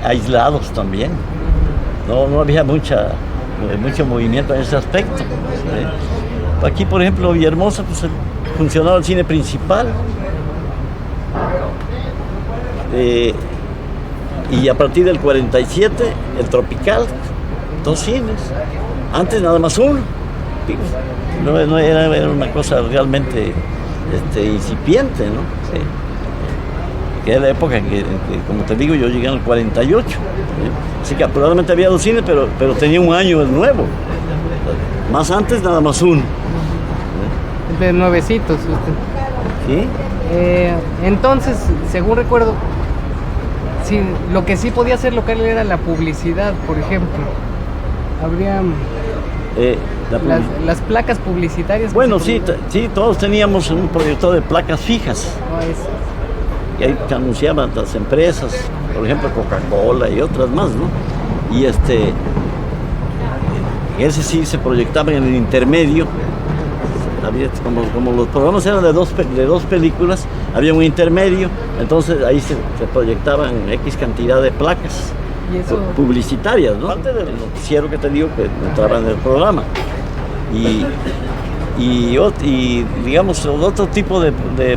aislados también. No había mucho movimiento en ese aspecto. Aquí, por ejemplo, Villahermosa, pues, funcionaba el cine principal. Y a partir del 47, el Tropical, 2 cines. Antes nada más uno. No era una cosa realmente incipiente, ¿no? Sí. Que era la época en que, como te digo, yo llegué en el 48. Así que probablemente había 2 cines, pero tenía un año el nuevo. Más antes, nada más uno. De nuevecitos usted. ¿Sí? Entonces, según recuerdo, sí, lo que sí podía hacer local era la publicidad, por ejemplo. Habría las placas publicitarias. Bueno, sí, todos teníamos un proyector de placas fijas. Y ahí te anunciaban las empresas, por ejemplo Coca-Cola y otras más, ¿no? Y ese sí se proyectaba en el intermedio. Como los programas eran de dos películas, había un intermedio, entonces ahí se proyectaban X cantidad de placas publicitarias, ¿no? Aparte del noticiero que te digo que entraba en el programa. Y digamos, otro tipo de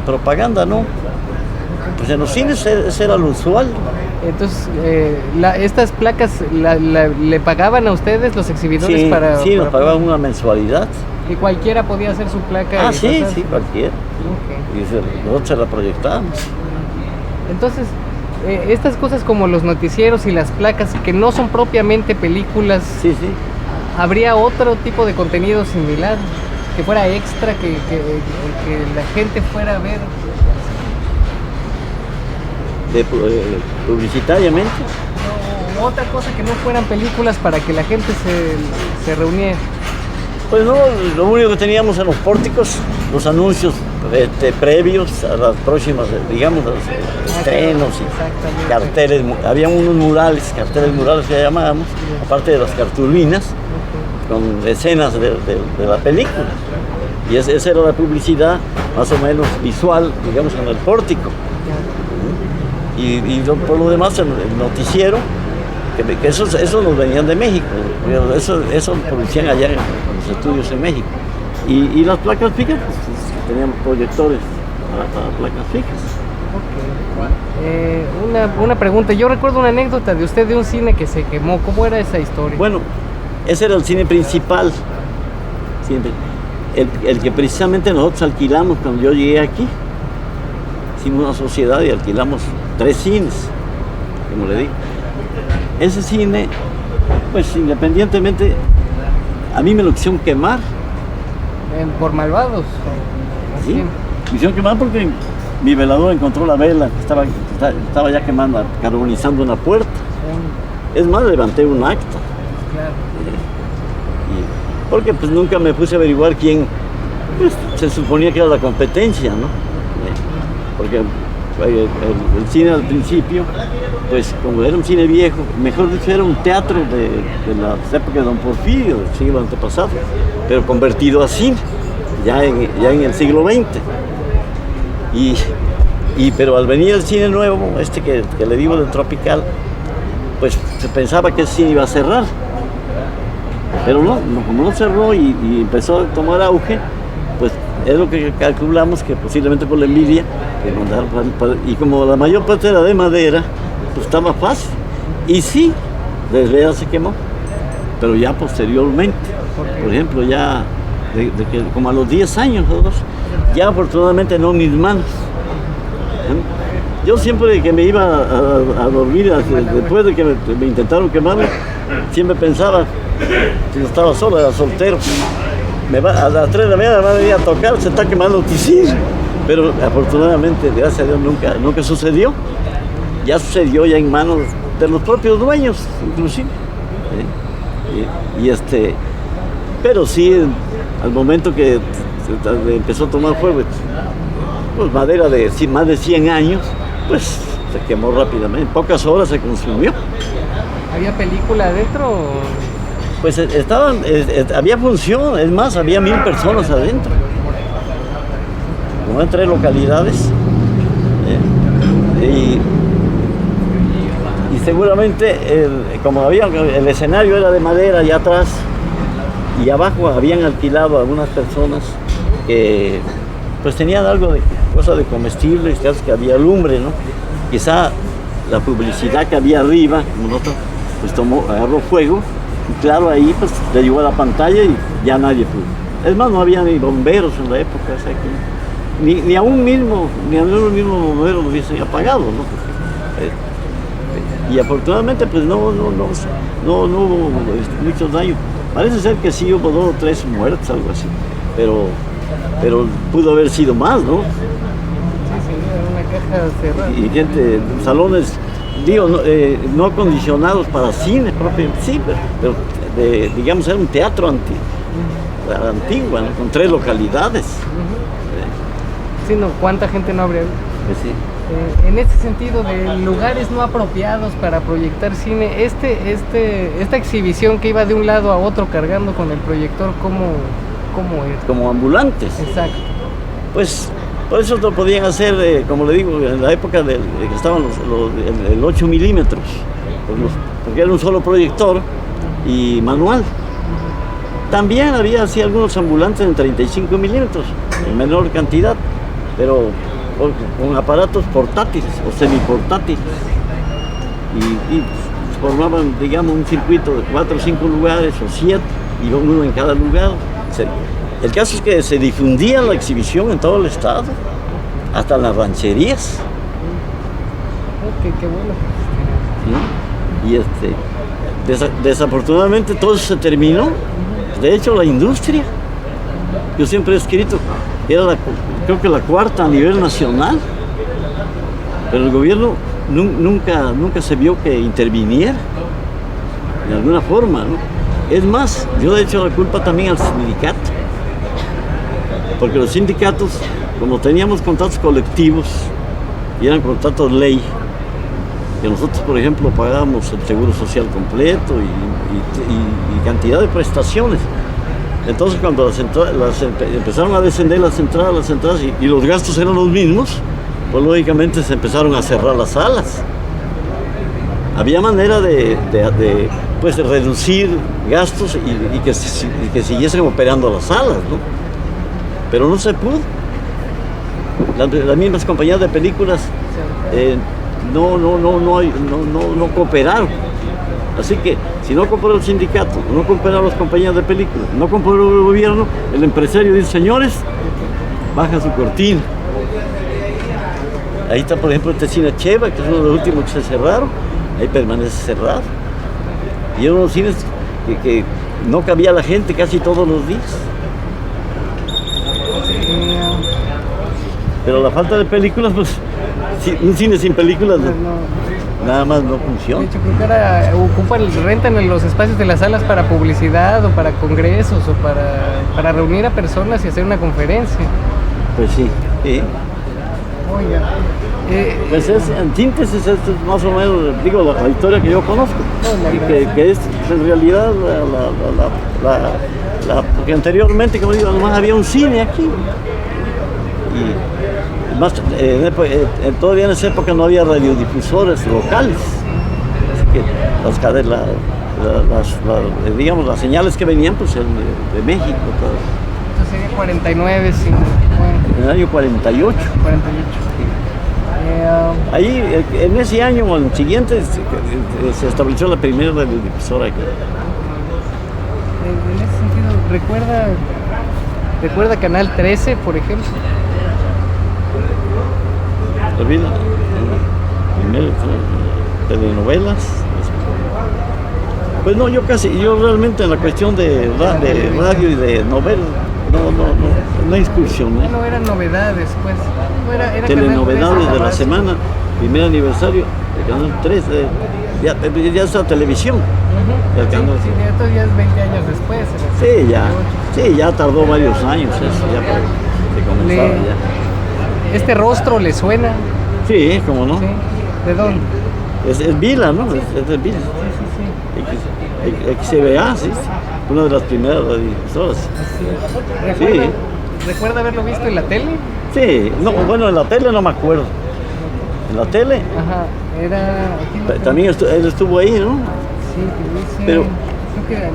propaganda, ¿no? Pues en los cines ese era lo usual. Entonces, estas placas le pagaban a ustedes los exhibidores sí, nos pagaban una mensualidad. Y cualquiera podía hacer su placa. Sí, cualquiera. Okay. Y nosotros se la proyectábamos. Entonces, estas cosas como los noticieros y las placas, que no son propiamente películas, sí. ¿Habría otro tipo de contenido similar? Que fuera extra, que la gente fuera a ver. Publicitariamente. No, otra cosa que no fueran películas para que la gente se reuniera. Pues no, lo único que teníamos en los pórticos, los anuncios previos a las próximas, digamos, los estrenos y carteles. Había unos carteles murales que llamábamos, aparte de las cartulinas, con escenas de la película. Y esa era la publicidad más o menos visual, digamos, en el pórtico. Y por lo demás, el noticiero, que eso nos venían de México, eso producían allá en los estudios en México. Y las placas fijas, pues, teníamos proyectores para placas fijas. Okay. Una pregunta, yo recuerdo una anécdota de usted de un cine que se quemó. ¿Cómo era esa historia? Bueno, ese era el cine principal, el que precisamente nosotros alquilamos cuando yo llegué aquí. Hicimos una sociedad y alquilamos 3 cines, como le digo. Ese cine, pues independientemente, a mí me lo quisieron quemar. ¿Por malvados? Sí, me hicieron quemar porque mi velador encontró la vela que estaba ya quemando, carbonizando una puerta. Es más, levanté un acta. Claro. Porque pues nunca me puse a averiguar quién, pues, se suponía que era la competencia, ¿no? Porque el cine al principio, pues como era un cine viejo, mejor dicho, era un teatro de las épocas de Don Porfirio, del siglo antepasado, pero convertido a cine, ya en el siglo XX. Pero al venir el cine nuevo, que le digo del Tropical, pues se pensaba que el cine iba a cerrar. Pero como no cerró y empezó a tomar auge, pues es lo que calculamos que posiblemente por la envidia, y como la mayor parte era de madera, pues estaba fácil. Y sí, desde se quemó, pero ya posteriormente, por ejemplo, ya como a los 10 años, ya afortunadamente no en mis manos. Yo siempre que me iba a dormir, después de que me intentaron quemarme, siempre pensaba, si no estaba solo, era soltero, a las 3 de la mañana me va a venir a tocar, se está quemando Tisín. Pero afortunadamente, gracias a Dios, nunca sucedió. Ya sucedió ya en manos de los propios dueños, inclusive. Pero sí, al momento que empezó a tomar fuego, pues madera de más de 100 años, pues se quemó rápidamente. En pocas horas se consumió. ¿Había película adentro? Pues había función, es más, había 1000 personas adentro. Como en 3 localidades. Y seguramente, como había, el escenario era de madera allá atrás, y abajo habían alquilado a algunas personas que pues tenían algo de cosa de comestibles, que había lumbre, ¿no? Quizá la publicidad que había arriba, como nosotros, pues agarró fuego, y claro, ahí pues le llegó a la pantalla y ya nadie pudo. Es más, no había ni bomberos en la época, o sea que ni a un mismo bombero lo hubiesen apagado, ¿no? Y afortunadamente pues no hubo muchos daños. Parece ser que sí hubo 2 o 3 muertes, algo así, pero pudo haber sido más, ¿no? Sí, era una caja cerrada. Y gente, salones, digo, no acondicionados para cine propiamente, sí, pero digamos era un teatro antigua, ¿no? Con 3 localidades. Sí, no, ¿cuánta gente no habría? Pues sí. En ese sentido de lugares no apropiados para proyectar cine, esta exhibición que iba de un lado a otro cargando con el proyector, ¿cómo era? Como ambulantes. Exacto. Pues por eso lo podían hacer, como le digo, en la época de que estaban el 8 milímetros, porque era un solo proyector y manual. También había así algunos ambulantes en 35 milímetros, en menor cantidad, pero con aparatos portátiles o semiportátiles. Y formaban, digamos, un circuito de 4 o 5 lugares o 7, y uno en cada lugar. El caso es que se difundía la exhibición en todo el estado, hasta en las rancherías. Qué bueno. ¿Sí? Y desafortunadamente todo eso se terminó. De hecho, la industria, yo siempre he escrito, era creo que la 4ª a nivel nacional, pero el gobierno nunca se vio que interviniera de alguna forma, ¿no? Es más, yo he hecho la culpa también al sindicato, porque los sindicatos, como teníamos contratos colectivos y eran contratos ley, que nosotros, por ejemplo, pagábamos el seguro social completo y cantidad de prestaciones. Entonces, cuando empezaron a descender las entradas y los gastos eran los mismos, pues lógicamente se empezaron a cerrar las salas. Había manera de reducir gastos y que siguiesen operando las salas, ¿no? Pero no se pudo. Las mismas compañías de películas no cooperaron. Así que si no cooperó el sindicato, no cooperaron las compañías de películas, no cooperó el gobierno, el empresario dice, señores, baja su cortina. Ahí está, por ejemplo, este cine Cheva, que es uno de los últimos que se cerraron, ahí permanece cerrado. Y eran unos cines que no cabía la gente casi todos los días. Pero la falta de películas, pues, un cine sin películas nada más no funciona. De hecho, creo que ahora rentan los espacios de las salas para publicidad o para congresos o para reunir a personas y hacer una conferencia. Pues sí. Oiga. Pues en síntesis, esto es más o menos, digo, la historia que yo conozco. Que es en realidad porque anteriormente, como digo, además había un cine aquí. Y más, todavía en esa época no había radiodifusores locales. Así que digamos, las señales que venían, pues de México. Todo. Esto sería 49, sí. En el año 48. 48. Ahí, en ese año o en el siguiente, se estableció la primera radiodifusora aquí. En ese sentido, ¿recuerda Canal 13, por ejemplo? Primero telenovelas. Pues no, yo realmente en la cuestión de radio y de novelas, no incursioné. No eran novedades, pues. Era telenovedades de la semana, primer aniversario de Canal 13, ya está televisión. El canal. Sí, esto ya es 20 años después. Sí, ya tardó varios años eso, ya para que comenzara ya. ¿Este rostro le suena? Sí, ¿cómo no? ¿Sí? ¿De dónde? Es Vila, ¿no? Es de Vila. Sí. XBA, sí. Una de las primeras radiodifusoras. Sí. ¿Recuerda haberlo visto en la tele? Sí, no, bueno, en la tele no me acuerdo. en la tele. Ajá, era... También él estuvo ahí, ¿no? Sí, dice, Pero creo que eran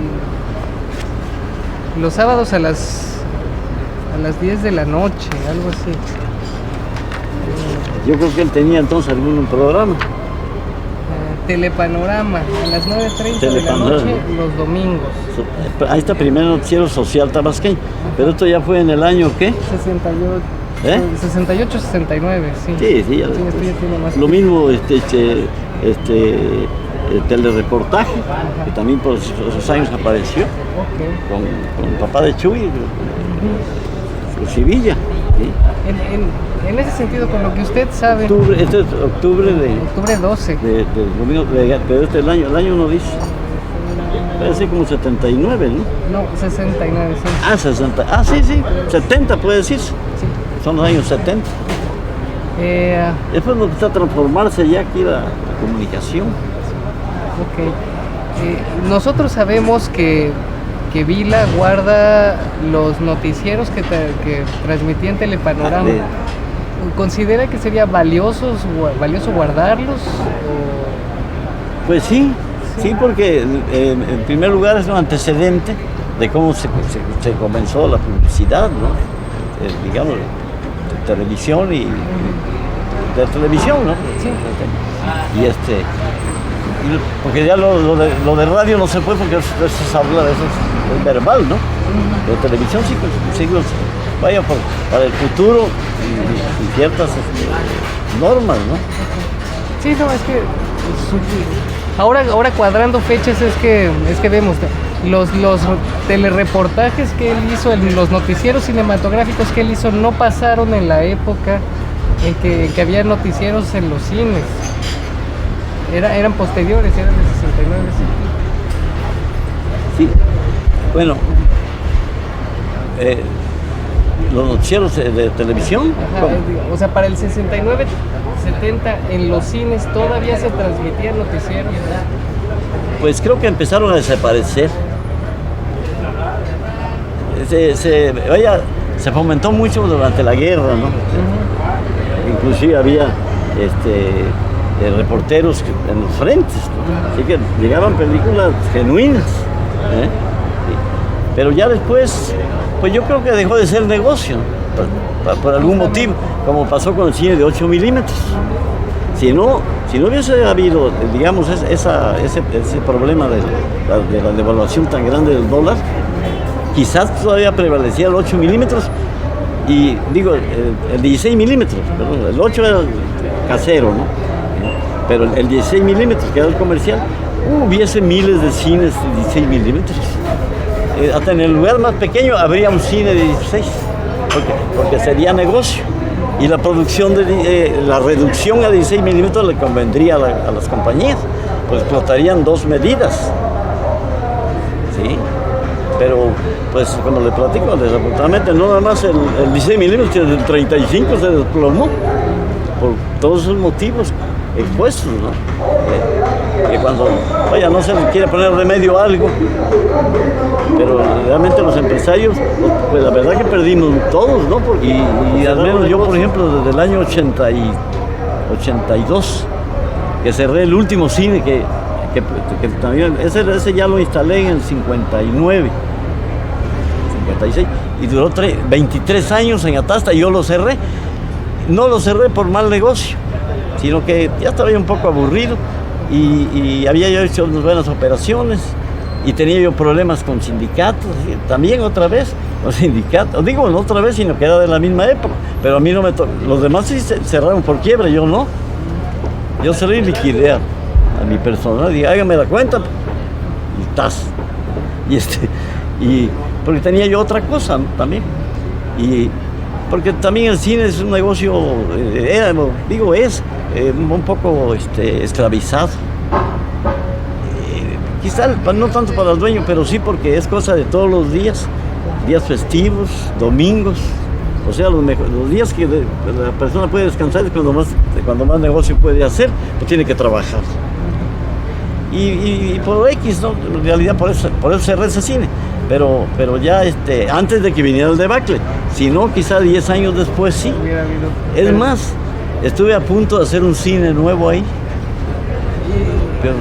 los sábados a las 10 de la noche, algo así. yo creo que él tenía entonces algún programa. Telepanorama, a las 9:30 de la Telepanorama. noche, los domingos. Ahí está primer noticiero social tabasqueño. Pero esto ya fue en el año, ¿qué? 68, ¿Eh? 68, 69, sí. Sí, ya Sí, esto después. ya tiene más. Lo mismo telereportaje, que también por esos años apareció, Ok. con el papá de Chuy, Sevilla. ¿Sí? En ese sentido, con lo que usted sabe, Este es octubre octubre 12, del domingo, pero este el año no dice. Parece como 79, ¿no? no, 69, sí. Ah, 60, sí, 70 puede decirse. Sí. Son los años 70. Después nos está a transformarse ya aquí la comunicación. Ok. Nosotros sabemos que Vila guarda los noticieros que transmitía en Telepanorama. ¿Considera que sería valioso guardarlos? Pues sí, porque en primer lugar es un antecedente de cómo se comenzó la publicidad, ¿no? Digamos, de televisión y de televisión, ¿no? Sí. Porque ya lo de radio no se puede porque eso es verbal, ¿no? Lo de televisión sí, vaya para el futuro y ciertas normas, ¿no? Sí, no, es que ahora cuadrando fechas es que vemos los telereportajes que él hizo, los noticieros cinematográficos que él hizo no pasaron en la época en que había noticieros en los cines. Eran posteriores, eran de 69. Sí, bueno, los noticieros de televisión. Ajá, o sea, para el 69, 70 en los cines todavía se transmitían noticieros. Pues creo que empezaron a desaparecer. Se fomentó mucho durante la guerra, ¿no? Inclusive había reporteros en los frentes, ¿no? Así que llegaban películas genuinas, ¿eh? Sí. Pero ya después, pues yo creo que dejó de ser negocio, por algún motivo, como pasó con el cine de 8 milímetros. Si no hubiese habido, digamos, ese problema de la devaluación tan grande del dólar, quizás todavía prevalecía el 8 milímetros y digo, el 16 milímetros, perdón, el 8 era casero, ¿no? Pero el 16 milímetros, que era el comercial, hubiese miles de cines de 16 milímetros. Hasta en el lugar más pequeño habría un cine de 16, porque sería negocio. Y la producción, la reducción a 16 milímetros le convendría a las compañías, pues explotarían dos medidas. ¿Sí? Pero, pues, como le platico, desafortunadamente no nada más el 16 milímetros, sino el 35 se desplomó por todos esos motivos expuestos, ¿no? Que cuando, no se le quiere poner remedio a algo, pero realmente los empresarios, pues la verdad que perdimos todos, ¿no? Y al menos yo, por ejemplo, desde el año 82, que cerré el último cine que también, ese ya lo instalé en el 59, 56, y duró 23 años en Atasta, y yo lo cerré. No lo cerré por mal negocio, sino que ya estaba yo un poco aburrido y había yo hecho unas buenas operaciones y tenía yo problemas con sindicatos, también otra vez, los sindicatos, digo no otra vez, sino que era de la misma época, pero a mí no me tocó, los demás sí cerraron por quiebra, yo no. Yo cerré y liquidé a mi personal, dije, hágame la cuenta, y tas. Y porque tenía yo otra cosa, ¿no? También. Porque también el cine es un negocio, es un poco esclavizado. Quizá no tanto para el dueño, pero sí porque es cosa de todos los días festivos, domingos. O sea, los días que la persona puede descansar es cuando más negocio puede hacer, pues tiene que trabajar. Y por X, ¿no? En realidad por eso cerré ese cine. Pero ya antes de que viniera el debacle, si no, quizá 10 años después sí. Es más, Estuve a punto de hacer un cine nuevo ahí, pero